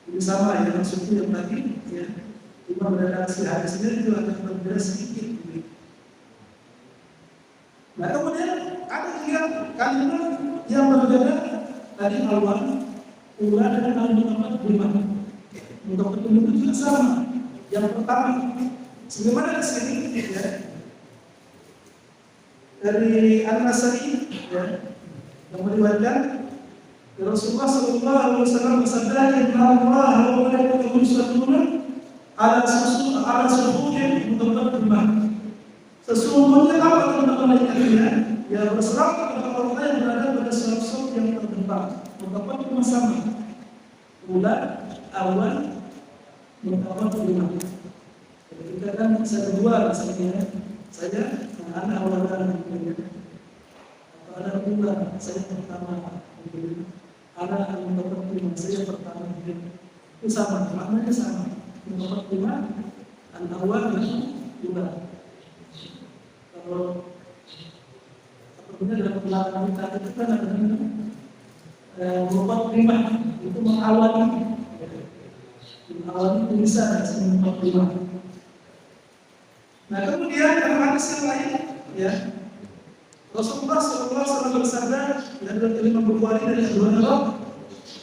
Ini sama ya dengan suku yang tadi, ya. Cuma beredaksi hadisnya itu agak berbeda sedikit. Nah, kemudian ada juga kalimat yang berbeda tadi awal, ula dan al-muhammad bima. Untuk ketemu itu juga sama. Yang pertama, sebagaimana di sini, ya, dari An-Nasai, ya, yang meriwayatkan Rasulullah SAW bersabda, Inna Allah wa malaikatahu yusholluna ala sufufil mutabaddimah. Sesungguhnya apa kata malaikatnya? Ya berserah kepada orang yang berada pada saf-saf yang terdepan. Mutabaddimah sama. Ula, awal, mutabaddimah. Kita kan bisa dua misalnya, saya anak awal dan atau ada ula, saya pertama. Anak mutabaddimah, saya pertama. Itu sama, maknanya sama. Mutabaddimah, an-awal dan ula. Kalau apabila dalam pelaksanaan kita itu kan ada mutabaddimah, itu mengawali tulisan mutabaddimah. Nah, kemudian dalam hadis yang lain, ya, Rasulullah SAW bersabda dalam Imam Bukhari dari Abu Hurairah,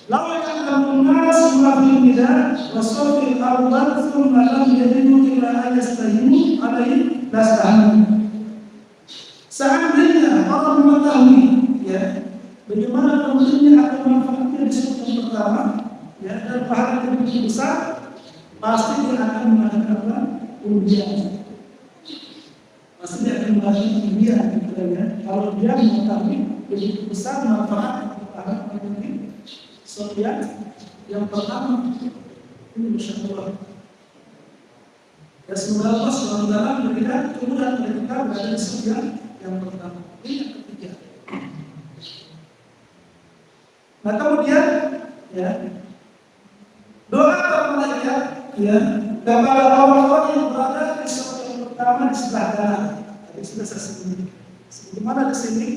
"Law ya'lamu an-nas ma fi nida wa sawfi al-awwal thumma lam yajidu illa an yastahimu alaihi lastahamu." Seandainya orang mengetahui, ya, bagaimana pentingnya atau manfaatnya di saf yang pertama, ya, dan pahala yang lebih besar, pasti dia akan mengadakan ujian. Pasti dia akan mengadakan ujian, ya. Kalau dia mengetahui begitu besar manfaat atau pahala yang saf yang pertama, ini Masya Allah. Ya, semoga Allah SWT memberikan kemudahan bagi kita berada di saf yang pertama. Ini yang ketiga. Nah, kemudian, ya, doa para malaikat, ya, kepada orang-orang yang berada di saf yang pertama di sebelah kanan. Tadi sudah saya sebutkan. Sebagaimana di sini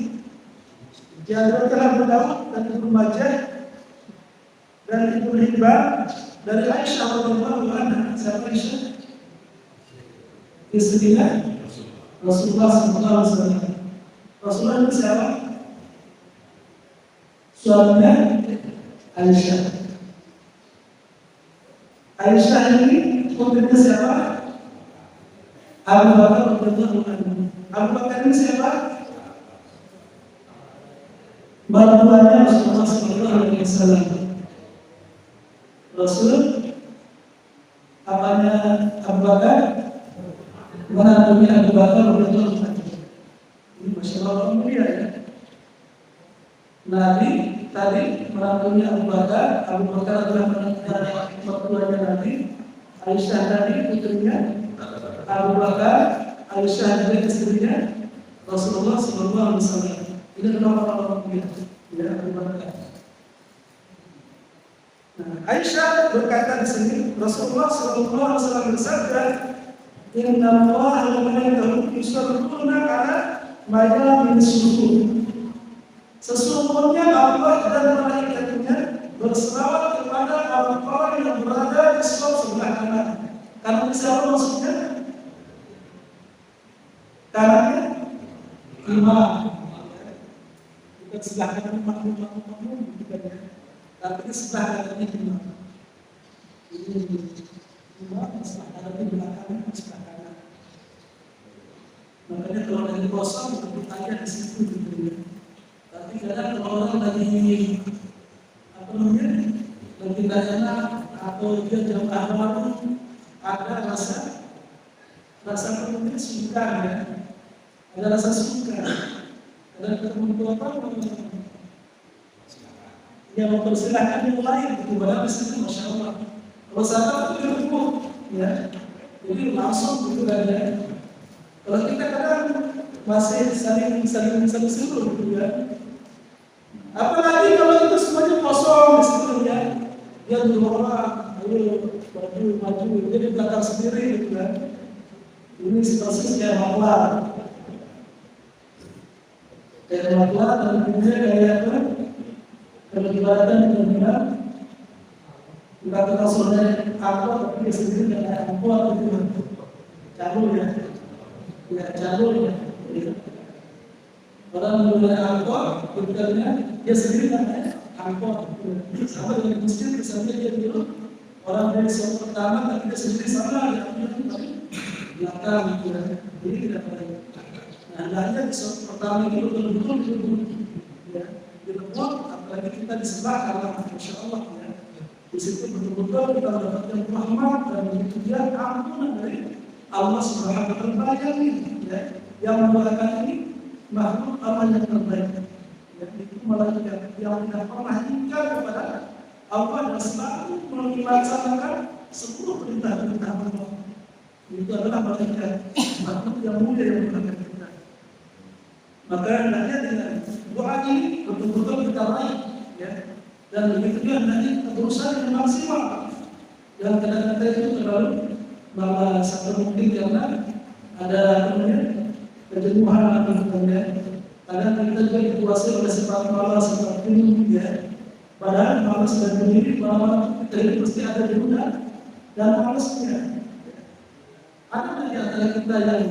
diriwayatkan Abu Dawud dan Ibnu Majah dan Ibnu Hibban dari Aisyah radhiyallahu anha. Siapa Aisyah? Istrinya Rasulullah SAW. Rasulullah itu siapa? Suaminya Aisyah. Aisyah ini putrinya siapa? Abu Bakar radhiyallahu anhu. Abu Bakar ini siapa? Bantuannya Rasulullah SAW. Rasul apanya Abu Bakar? Menantunya Abu Bakar radhiyallahu anhu. Ini Masya Allah mulia, ya. Nabi tadi menantunya Abu Bakar adalah menantunya Nabi. Aisyah tadi putrinya Abu Bakar, Aisyah juga istrinya Rasulullah SAW. Ini adalah orang-orang mulia, ya, Abu Bakar. Nah, Aisyah berkata di sini, Rasulullah SAW bersabda, Inna Allah wa malaikatahu yusholluna ala mayamin sujud. Sesungguhnya Allah dan malaikatnya berselawat kepada orang-orang yang berada di saf sebelah kanan. Kanan siapa maksudnya? Kanannya imam. Bukan sebelah kanan makmum, bukan, ya. Tapi sebelah kanannya imam. Ini imam sebelah kanan di belakang di sebelah kanan. Makanya kalau lagi kosong itu tanya di situ gitu ya. Tapi kadang kalau orang lagi apa namanya lagi tidak enak atau dia jamaah baru ada rasa kemudian suka ya, ada rasa suka, ada ketemu apa yang mempersilahkan yang lain itu padahal di situ masya Allah. Kalau sahabat itu ketemu ya, jadi langsung gitu ada. Kalau kita kadang masih saling suruh gitu ya. Apalagi kalau itu semuanya kosong di situ ya, dia dulu orang, ayo maju, jadi belakang sendiri gitu kan. Ini situasi kayak maklar, dan kemudian kayak apa? Kalau ibaratnya benar-benar kita kenal saudara aku, tapi dia sendiri dengan aku itu jalur ya, jalur ya. Orang mengenai angkot, betulnya dia sendiri namanya angkot. Sama dengan masjid, misalnya dia bilang orang dari sholat pertama, tapi dia sendiri sama belakang gitu ya. Jadi tidak baik. Nah, hendaknya di sholat pertama itu betul-betul ya, dilemot, apalagi kita di sebelah kanan, masya Allah ya. Di situ betul-betul kita mendapatkan rahmat dan kemudian ampunan dari Allah Subhanahu wa Ta'ala ya, yang membolehkan ini makhluk amal yang terbaik. Ya, itu malaikat yang tidak pernah ingkar kepada Allah dan selalu melaksanakan 10 perintah-perintah Allah. Itu adalah malaikat makhluk yang mulia yang melakukan kita. Maka hendaknya dengan doa ini betul-betul kita raih, ya. Dan begitu juga hendaknya kita berusaha dengan maksimal. Dan kadang-kadang itu terlalu malah sampai mungkin karena ada kemudian kejenuhan atau misalnya kadang kita juga dikuasai oleh sifat malas seperti ini ya. Padahal malas dan berdiri bahwa kita ini pasti ada guna dan malasnya. Ada di antara kita yang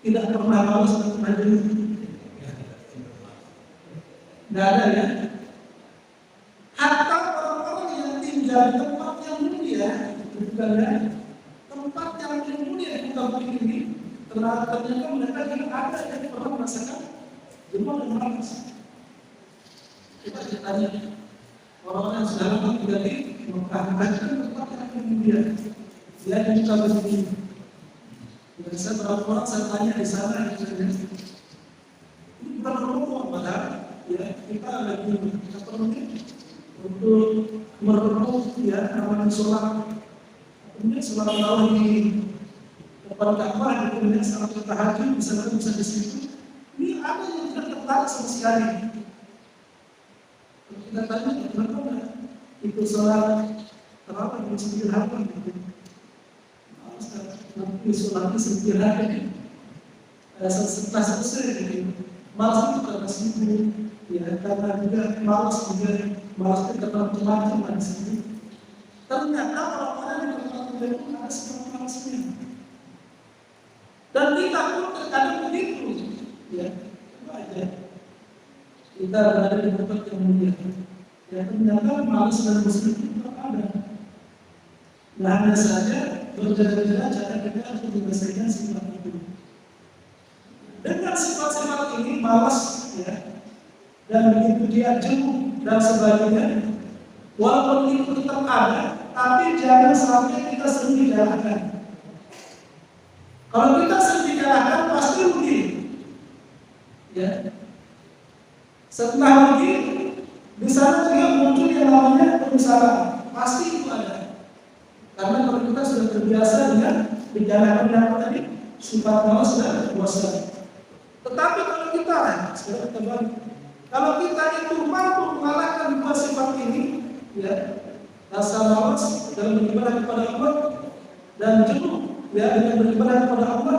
tidak pernah malas dan berdiri? Tidak ada ya. Hatta orang-orang yang tinggal di tempat yang mulia, bukan ya? Tempat yang mulia di tempat ini. Ternyata mereka juga ada yang pernah merasakan jenuh dan malas. Kita tanya orang-orang yang sudah lama tinggal di Mekah, tempat yang mulia, dia juga begini. Dan saya berapa orang saya tanya di sana, ini bukan ngomong, padahal ya kita lagi apa namanya untuk merenung ya namanya sholat, kemudian sholat tarawih di depan Ka'bah, kemudian salat tahajud bisa di situ. Ini ada yang tidak tertarik sama sekali. Kita tanya kenapa enggak itu sholat tarawih di 9 hari gitu. Nanti sholatnya 9 hari. Setelah selesai gitu. Malas itu karena sibuk, ya karena juga malas itu karena macam-macam di sini. Ternyata orang-orang yang berkata itu ada sebab malasnya. Dan kita pun terkadang begitu, ya, aja. Kita berada di tempat yang mulia, ya ternyata malas dan muslim itu ada. Nah hanya saja berbeda-beda cara kita harus menyelesaikan sifat itu. Dengan sifat-sifat ini malas, ya, dan begitu dia jenuh dan sebagainya, walaupun itu tetap ada, tapi jangan sampai kita sering dikalahkan. Kalau kita sering dikalahkan pasti rugi. Ya. Setelah rugi, di sana juga muncul yang namanya penyesalan. Pasti itu ada. Karena kalau kita sudah terbiasa dengan dikalahkan apa tadi, sifat malas dan puasa. Tetapi kalau kita, sekarang kita balik. Kalau kita itu mampu mengalahkan dua sifat ini, ya, rasa malas dalam beribadah kepada Allah dan jenuh ya dengan beribadah kepada Allah,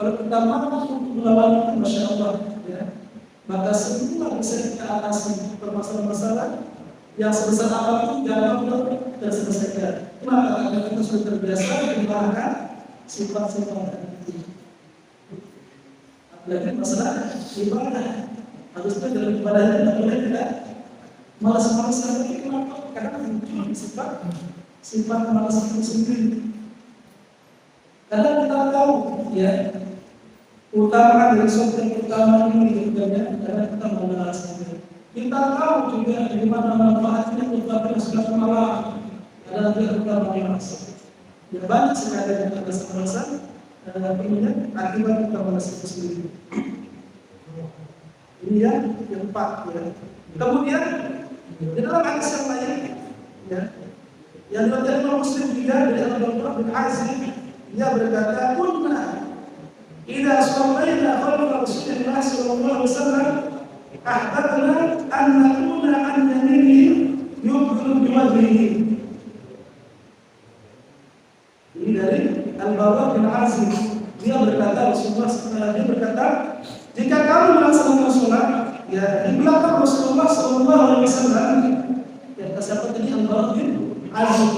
kalau kita mampu untuk melawan itu, masya Allah, ya, maka semua bisa kita atasi permasalahan-masalah yang sebesar apapun gampang dan selesaikan. Maka karena kita sudah terbiasa mengalahkan sifat-sifat itu. Apalagi masalah ibadah, harusnya dalam ibadah tidak boleh tidak malas-malasan. Tapi kenapa? Karena muncul sifat malas itu sendiri. Karena kita tahu ya utama dari suatu utama ini juga ya, karena kita mengenalnya. Kita tahu juga di mana manfaatnya tetapi sudah malah adalah dia utama yang masuk. Ya banyak sekali yang kita rasa punya akibat kita merasa sendiri. Ini yang keempat ya. Kemudian di dalam hadis yang lain ya, yang diriwayatkan Imam Muslim juga dari Al-Bara bin Azib, dia berkata, "Kunna idza shallaina khalfa Rasulillah sallallahu alaihi wasallam ahbabna an nakuna an yaminihi yuqbilu bi wajhihi." Ini dari Al-Bara bin Azib, dia berkata, dia berkata, jika kamu melaksanakan sholat ya di belakang Rasulullah sallallahu alaihi wasallam, ya siapa tadi Al-Bara bin Azib,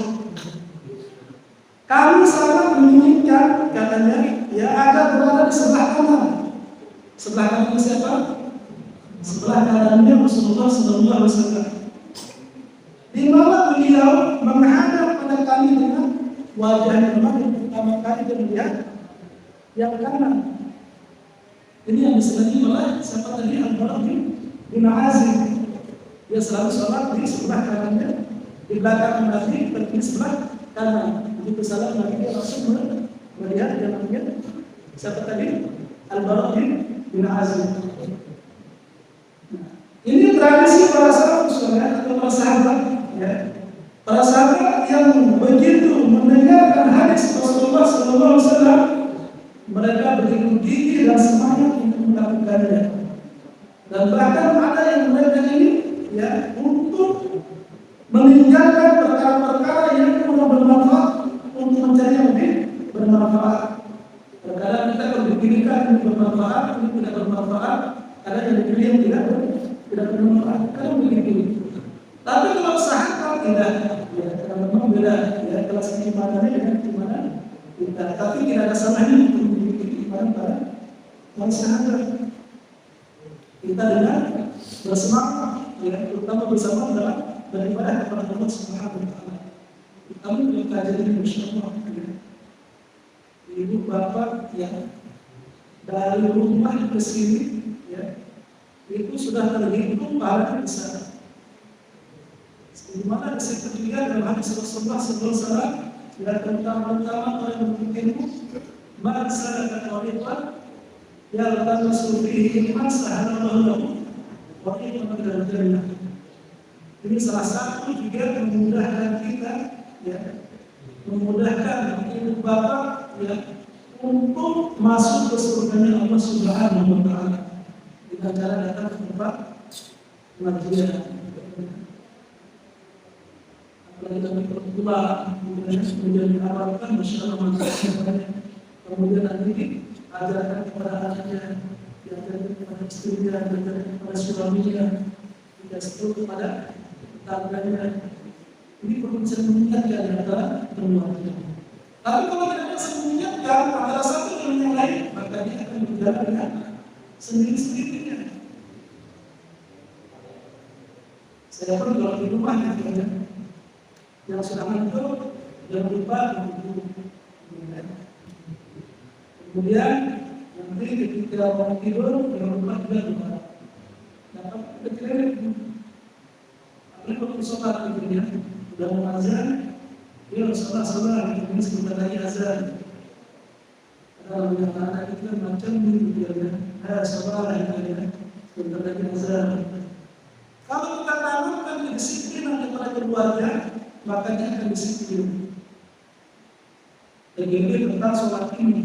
kami sangat menginginkan katanya ya agar berada di sebelah kanan. Sebelah kanan siapa? Sebelah kanannya Rasulullah sallallahu alaihi wasallam. Di mana beliau menghadap pada kami dengan wajahnya, memang pertama kali dia melihat yang kanan. Ini yang disebut oleh siapa tadi Al-Bara bin Azib. Dia selalu sholat di sebelah kanannya, di belakang Nabi, di sebelah kanan. Begitu salam Nabi dia langsung melihat yang namanya siapa tadi Al-Bara bin Azib. Ini tradisi para sahabat atau para sahabat ya. Para sahabat yang begitu mendengarkan hadis Rasulullah sallallahu alaihi wasallam, mereka begitu gigih dan semangat untuk melakukannya. Dan bahkan ada yang mereka ini ya untuk meninggalkan perkara-perkara yang kurang bermanfaat untuk mencari yang lebih bermanfaat. Terkadang kita kalau dipilihkan ini bermanfaat, ini tidak bermanfaat, ada yang dipilih yang tidak bermanfaat. Kalau begitu. Tapi kalau sahabat tidak, ya karena memang beda ya kelas keimanannya dengan keimanan kita. Tapi tidak ada salahnya untuk memiliki keimanan para sahabat. Kita dengan bersemangat, ya terutama bersama dalam beribadah kepada Allah Subhanahu wa taala. Kami belajar ini bersama ibu bapak yang dari rumah ke sini ya itu sudah terhitung pahala besar. Di mana disebutkan dalam hadis Rasulullah sallallahu alaihi wasallam dan terutama orang yang memiliki masalah tariqah ya Allah fihi masalah lahu wa inna min jannah. Ini salah satu juga memudahkan kita ya, memudahkan ibu bapak ya untuk masuk ke surganya Allah Subhanahu wa taala dengan cara datang ke tempat pengajian. Apalagi kami berdua kemudian diharapkan Masya Allah manfaatnya. Kemudian nanti ajarkan kepada anaknya, diajarkan kepada istrinya, diajarkan kepada suaminya, tidak seluruh kepada tangganya. Ini perlu bisa mengingatkan antara keluarga. Tapi kalau tidak bisa mengingatkan antara satu dengan yang lain, maka dia akan berjalan dengan sendiri-sendirinya. Saya pun kalau di rumah yang sudah ngantuk, jangan lupa kemudian nanti ketika mau tidur, jangan lupa juga lupa. Dapat kecil. Ini waktu sholat ya, sudah mau azan, dia harus sholat, ini sebentar lagi azan. Kalau yang anak itu macam ini dia sholat ya, sebentar lagi azan. Kalau kita tanamkan kedisiplinan kepada keluarga, maka dia akan disiplin. Begini tentang sholat ini.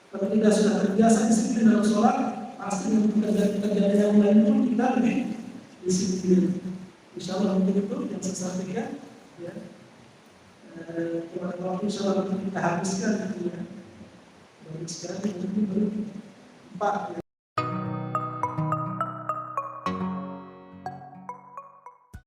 Kalau tidak sudah terbiasa disiplin dalam sholat, pasti kerjaan yang lain pun kita lebih disiplin. Insya Allah untuk itu yang saya sampaikan ya. Kepada waktu insya Allah kita habiskan gitu ya. Baru sekarang ini baru 4 ya.